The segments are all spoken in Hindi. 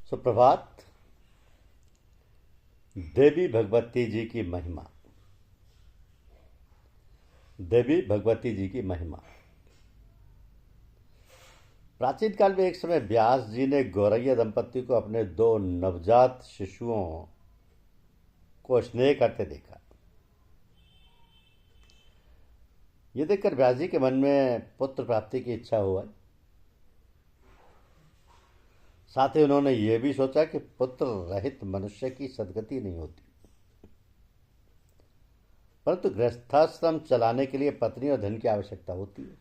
सुप्रभात। देवी भगवती जी की महिमा। देवी भगवती जी की महिमा। प्राचीन काल में एक समय व्यास जी ने गौरैया दंपति को अपने दो नवजात शिशुओं को स्नेह करते देखा। ये देखकर व्यास जी के मन में पुत्र प्राप्ति की इच्छा हुआ। साथ ही उन्होंने ये भी सोचा कि पुत्र रहित मनुष्य की सदगति नहीं होती, परंतु गृहस्थाश्रम चलाने के लिए पत्नी और धन की आवश्यकता होती है,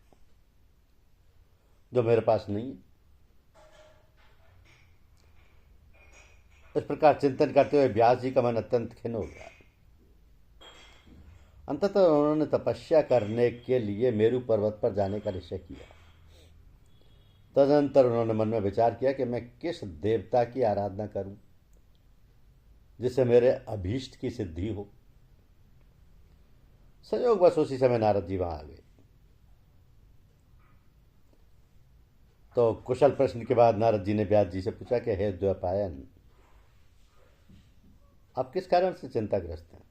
जो मेरे पास नहीं है। इस प्रकार चिंतन करते हुए व्यास जी का मन अत्यंत खिन्न हो गया। अंततः उन्होंने तपस्या करने के लिए मेरू पर्वत पर जाने का निश्चय किया। तदनंतर उन्होंने मन में विचार किया कि मैं किस देवता की आराधना करूं जिससे मेरे अभीष्ट की सिद्धि हो। संयोगवश उसी समय नारद जी वहां आ गए। तो कुशल प्रश्न के बाद नारद जी ने व्यास जी से पूछा कि हे द्वैपायन, आप किस कारण से चिंताग्रस्त हैं,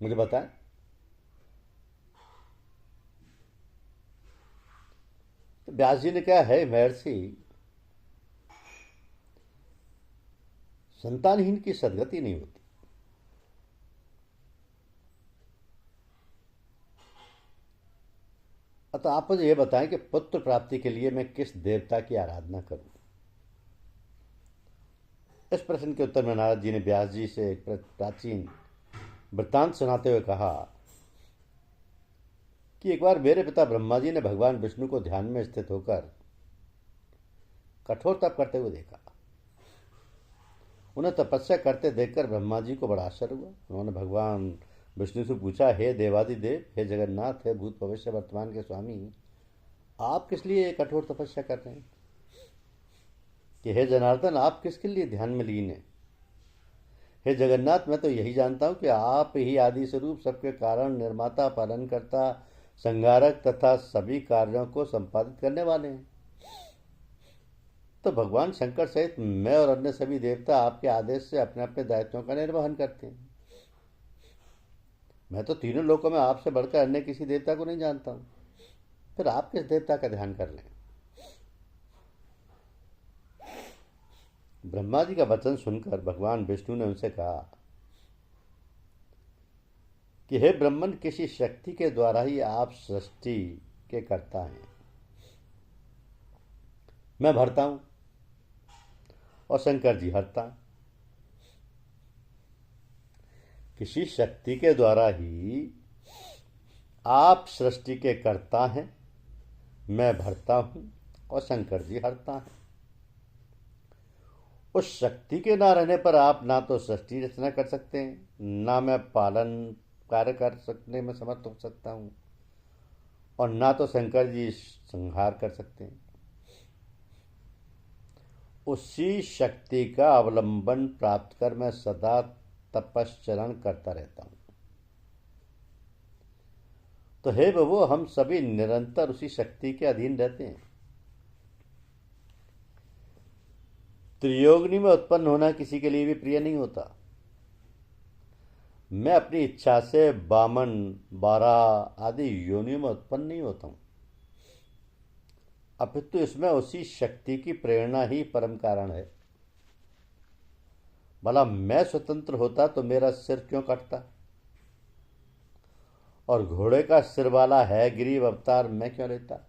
मुझे बताएं। तो व्यास जी ने कहा, है महर्षि, संतानहीन की सदगति नहीं होती। अतः आप मुझे यह बताएं कि पुत्र प्राप्ति के लिए मैं किस देवता की आराधना करूं। इस प्रश्न के उत्तर में नारद जी ने व्यास जी से एक प्राचीन वृत्तांत सुनाते हुए कहा कि एक बार मेरे पिता ब्रह्मा जी ने भगवान विष्णु को ध्यान में स्थित होकर कठोर तप करते हुए देखा। उन्हें तपस्या करते देखकर ब्रह्मा जी को बड़ा आश्चर्य हुआ। उन्होंने भगवान विष्णु से पूछा, हे देवादिदेव, हे जगन्नाथ, हे भूत भविष्य वर्तमान के स्वामी, आप किस लिए कठोर तपस्या कर रहे हैं? कि हे जनार्दन, आप किसके लिए ध्यान में लीन हैं? हे जगन्नाथ, मैं तो यही जानता हूं कि आप ही आदि स्वरूप, सबके कारण, निर्माता, पालनकर्ता, संहारक तथा सभी कार्यों को संपादित करने वाले हैं। तो भगवान शंकर सहित मैं और अन्य सभी देवता आपके आदेश से अपने अपने दायित्वों का निर्वहन करते हैं। मैं तो तीनों लोकों में आपसे बढ़कर अन्य किसी देवता को नहीं जानता हूं, फिर आप किस देवता का ध्यान कर रहे हैं? ब्रह्मा जी का वचन सुनकर भगवान विष्णु ने उनसे कहा कि हे ब्रह्मन, किसी शक्ति के द्वारा ही आप सृष्टि के कर्ता हैं। मैं भरता हूं और शंकर जी हरता। किसी शक्ति के द्वारा ही आप सृष्टि के कर्ता हैं, मैं भरता हूं और शंकर जी हरता हैं। उस शक्ति के ना रहने पर आप ना तो सृष्टि रचना कर सकते हैं, ना मैं पालन कार्य कर सकने में समर्थ हो सकता हूं, और ना तो शंकर जी संहार कर सकते हैं। उसी शक्ति का अवलंबन प्राप्त कर मैं सदा तपश्चरण करता रहता हूं। तो हे प्रभु, हम सभी निरंतर उसी शक्ति के अधीन रहते हैं। त्रियोगनी में उत्पन्न होना किसी के लिए भी प्रिय नहीं होता। मैं अपनी इच्छा से बामन, बारह आदि योनियों में उत्पन्न नहीं होता हूं, अपितु इसमें उसी शक्ति की प्रेरणा ही परम कारण है। भला मैं स्वतंत्र होता तो मेरा सिर क्यों कटता, और घोड़े का सिर वाला है ग्रीव अवतार मैं क्यों लेता?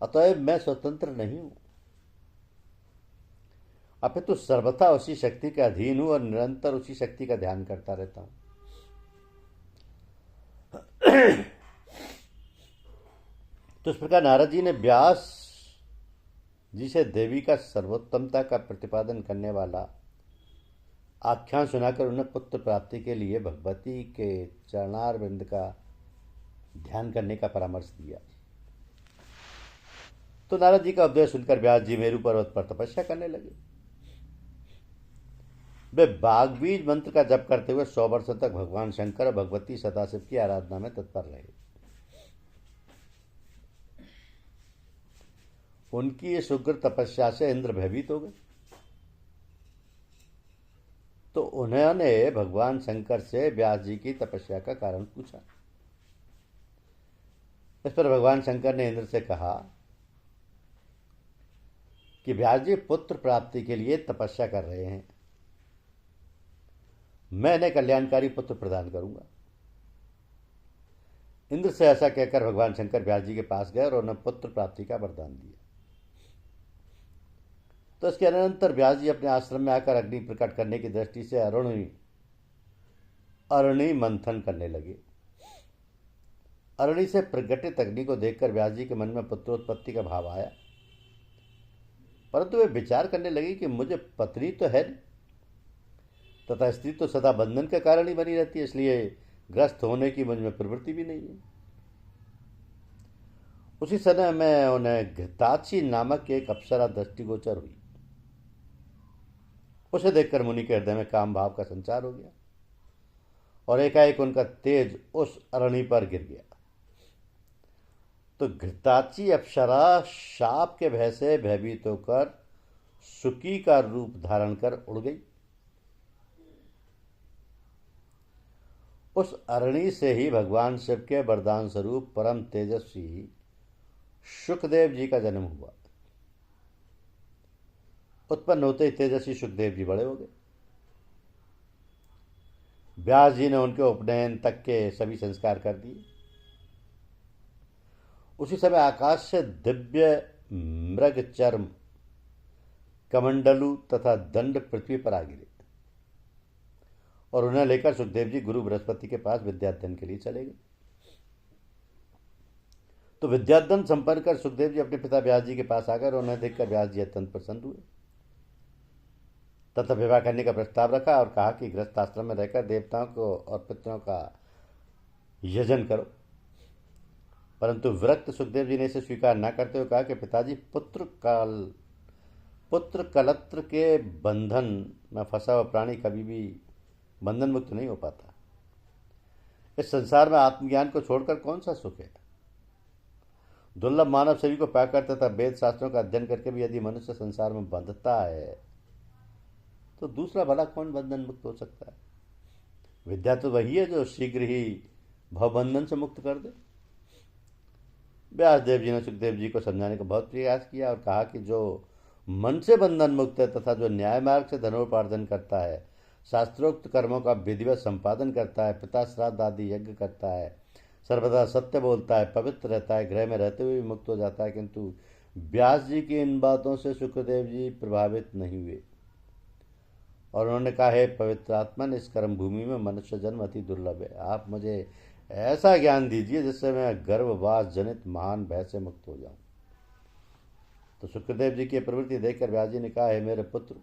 अतएव मैं स्वतंत्र नहीं हूं, अपितु सर्वथा उसी शक्ति के अधीन हूं और निरंतर उसी शक्ति का ध्यान करता रहता हूं। तो इस प्रकार नारद जी ने व्यास जी से देवी का सर्वोत्तमता का प्रतिपादन करने वाला आख्यान सुनाकर उन्हें पुत्र प्राप्ति के लिए भगवती के चरणारविंद का ध्यान करने का परामर्श दिया। तो नारद जी का उपदेश सुनकर व्यास जी मेरू पर्वत पर तपस्या करने लगे। वे बागबीज मंत्र का जप करते हुए 100 वर्षों तक भगवान शंकर और भगवती सदाशिव की आराधना में तत्पर रहे। उनकी इस उग्र तपस्या से इंद्र भयभीत हो गए। तो उन्होंने भगवान शंकर से व्यास जी की तपस्या का कारण पूछा। इस पर भगवान शंकर ने इंद्र से कहा कि व्यास जी पुत्र प्राप्ति के लिए तपस्या कर रहे हैं, मैं इन्हें कल्याणकारी पुत्र प्रदान करूंगा। इंद्र से ऐसा कहकर भगवान शंकर व्यास जी के पास गए और उन्हें पुत्र प्राप्ति का वरदान दिया। तो इसके अनंतर व्यास जी अपने आश्रम में आकर अग्नि प्रकट करने की दृष्टि से अरणि मंथन करने लगे। अरणि से प्रगटित अग्नि को देखकर व्यास जी के मन में पुत्रोत्पत्ति का भाव आया, परंतु वे विचार करने लगे कि मुझे पत्नी तो है नहीं, तथा स्त्री तो सदा बंधन का कारण ही बनी रहती है, इसलिए ग्रस्त होने की मुझ में प्रवृत्ति भी नहीं है। उसी समय में उन्हें घृताची नामक एक अप्सरा दृष्टिगोचर हुई। उसे देखकर मुनि के हृदय में काम भाव का संचार हो गया और एकाएक उनका तेज उस अरणि पर गिर गया। तो घृताची अप्सरा शाप के भय से भयभीत होकर सुकी का रूप धारण कर उड़ गई। उस अरणि से ही भगवान शिव के वरदान स्वरूप परम तेजस्वी शुकदेव जी का जन्म हुआ। उत्पन्न होते ही तेजस्वी शुकदेव जी बड़े हो गए। व्यास जी ने उनके उपनयन तक के सभी संस्कार कर दिए। उसी समय आकाश से दिव्य मृग चर्म, कमंडलू तथा दंड पृथ्वी पर आ गिरे और उन्हें लेकर सुखदेव जी गुरु बृहस्पति के पास विद्याध्ययन के लिए चले गए। तो विद्याध्ययन संपन्न कर सुखदेव जी अपने पिता व्यास जी के पास आकर उन्हें देखकर व्यास जी अत्यंत प्रसन्न हुए तथा विवाह करने का प्रस्ताव रखा और कहा कि गृहस्थ आश्रम में रहकर देवताओं को और पितरों का यजन करो। परंतु विरक्त सुखदेव जी ने इसे स्वीकार न करते हुए कहा कि पिताजी, पुत्र कलत्र के बंधन में फंसा हुआ प्राणी कभी भी बंधन मुक्त नहीं हो पाता। इस संसार में आत्मज्ञान को छोड़कर कौन सा सुख है। दुर्लभ मानव शरीर को पाकर तथा वेद शास्त्रों का अध्ययन करके भी यदि मनुष्य संसार में बंधता है तो दूसरा भला कौन बंधन मुक्त हो सकता है। विद्या तो वही है जो शीघ्र ही भवबंधन से मुक्त कर दे। व्यासदेव जी ने सुखदेव जी को समझाने का बहुत प्रयास किया और कहा कि जो मन से बंधन मुक्त है तथा जो न्याय मार्ग से धनोपार्जन करता है, शास्त्रोक्त कर्मों का विधिवत संपादन करता है, पिता श्राद्ध आदि यज्ञ करता है, सर्वदा सत्य बोलता है, पवित्र रहता है, गृह में रहते हुए भी मुक्त हो जाता है। किंतु व्यास जी की इन बातों से सुखदेव जी प्रभावित नहीं हुए और उन्होंने कहा, हे पवित्र आत्मन, इस कर्म भूमि में मनुष्य जन्म अति दुर्लभ है। आप मुझे ऐसा ज्ञान दीजिए जिससे मैं गर्भवास जनित महान भय से मुक्त हो जाऊं। तो सुखदेव जी की प्रवृत्ति देखकर व्यास जी ने कहा, हे मेरे पुत्र,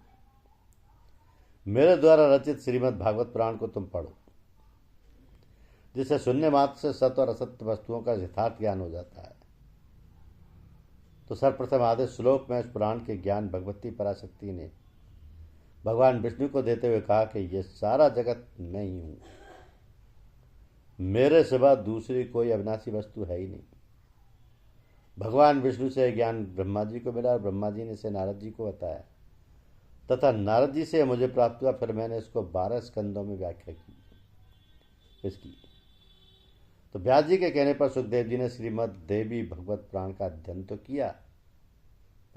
मेरे द्वारा रचित श्रीमद् भागवत पुराण को तुम पढ़ो, जिससे शून्य मात्र से सत्य और असत्य वस्तुओं का यथार्थ ज्ञान हो जाता है। तो सर्वप्रथम आधे श्लोक में इस पुराण के ज्ञान भगवती पराशक्ति ने भगवान विष्णु को देते हुए कहा कि यह सारा जगत मैं ही हूं, मेरे सिवा दूसरी कोई अविनाशी वस्तु है ही नहीं। भगवान विष्णु से ज्ञान ब्रह्मा जी को मिला और ब्रह्मा जी ने इसे नारद जी को बताया तथा नारद जी से मुझे प्राप्त हुआ। फिर मैंने इसको 12 स्कंदों में व्याख्या की इसकी। तो व्यास जी के कहने पर सुखदेव जी ने श्रीमद् देवी भगवत पुराण का अध्ययन तो किया,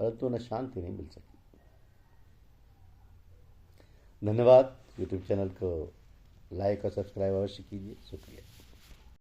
परंतु उन्हें शांति नहीं मिल सकी। धन्यवाद। यूट्यूब चैनल को लाइक और सब्सक्राइब अवश्य कीजिए। शुक्रिया।